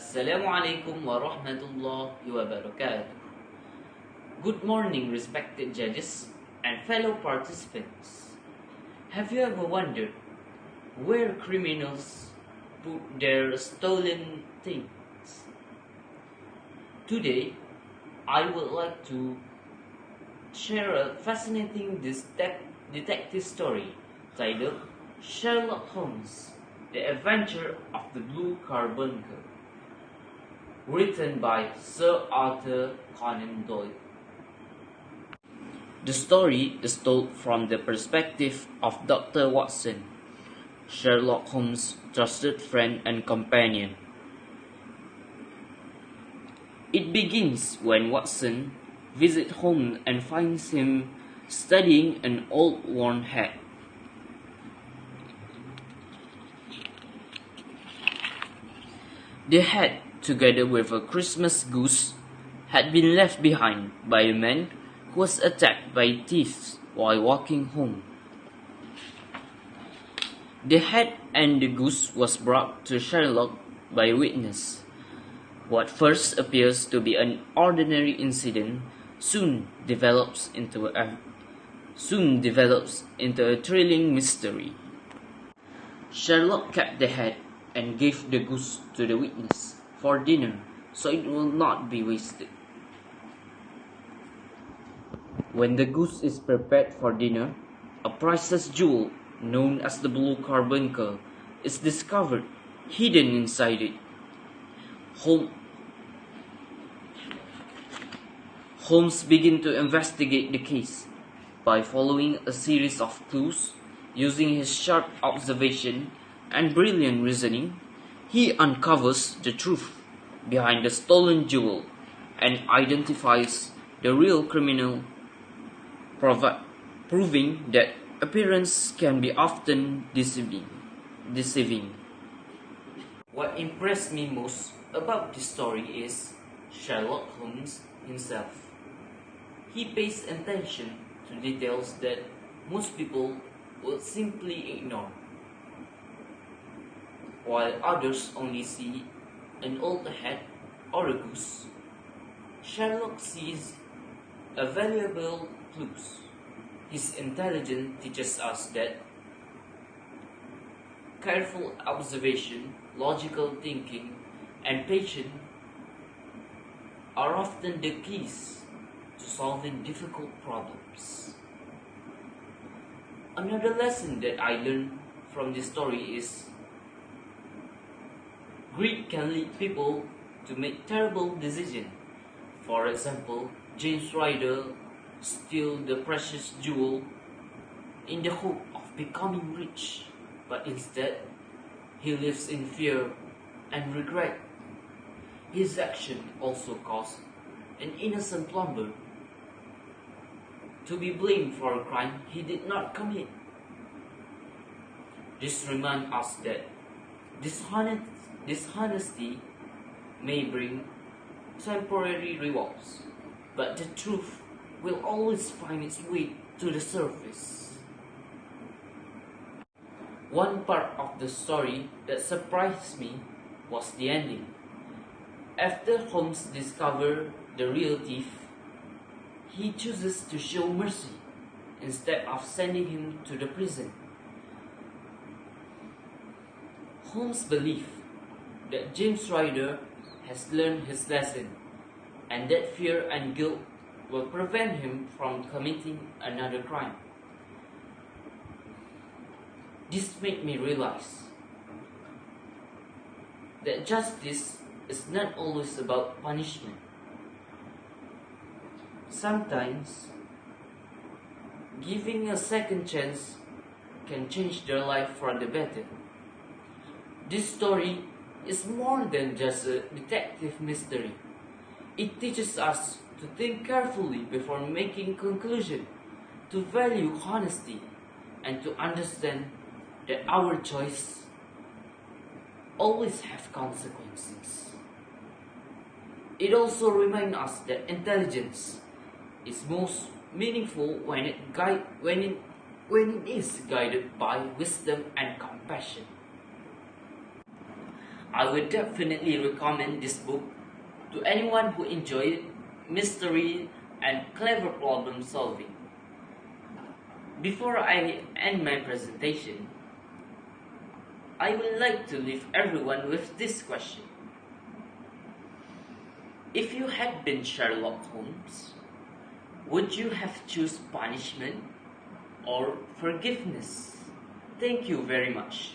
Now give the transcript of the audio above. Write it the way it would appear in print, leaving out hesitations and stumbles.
Assalamualaikum warahmatullahi wabarakatuh. Good morning, respected judges and fellow participants. Have you ever wondered where criminals put their stolen things? Today, I would like to share a fascinating detective story titled Sherlock Holmes: The Adventure of the Blue Carbuncle, written by Sir Arthur Conan Doyle. The story is told from the perspective of Dr. Watson, Sherlock Holmes' trusted friend and companion. It begins when Watson visits Holmes and finds him studying an old worn hat. The hat, together with a Christmas goose, had been left behind by a man who was attacked by thieves while walking home. The hat and the goose was brought to Sherlock by a witness. What first appears to be an ordinary incident soon develops into a thrilling mystery. Sherlock kept the hat and gave the goose to the witness for dinner so it will not be wasted. When the goose is prepared for dinner, a priceless jewel known as the Blue Carbuncle is discovered hidden inside it. Holmes begins to investigate the case by following a series of clues. Using his sharp observation and brilliant reasoning, he uncovers the truth behind the stolen jewel and identifies the real criminal, proving that appearance can be often deceiving. What impressed me most about this story is Sherlock Holmes himself. He pays attention to details that most people would simply ignore. While others only see an old hat or a goose, Sherlock sees a valuable clues. His intelligence teaches us that careful observation, logical thinking, and patience are often the keys to solving difficult problems. Another lesson that I learned from this story is greed can lead people to make terrible decisions. For example, James Ryder steal the precious jewel in the hope of becoming rich, but instead he lives in fear and regret. His action also caused an innocent plumber to be blamed for a crime he did not commit. This reminds us that dishonesty may bring temporary rewards, but the truth will always find its way to the surface. One part of the story that surprised me was the ending. After Holmes discovers the real thief, he chooses to show mercy instead of sending him to the prison. Holmes believes that James Ryder has learned his lesson and that fear and guilt will prevent him from committing another crime. This made me realize that justice is not always about punishment. Sometimes, giving a second chance can change their life for the better. This story is more than just a detective mystery. It teaches us to think carefully before making conclusions, to value honesty, and to understand that our choice always have consequences. It also reminds us that intelligence is most meaningful when it is guided by wisdom and compassion. I would definitely recommend this book to anyone who enjoys mystery and clever problem solving. Before I end my presentation, I would like to leave everyone with this question. If you had been Sherlock Holmes, would you have choose punishment or forgiveness? Thank you very much.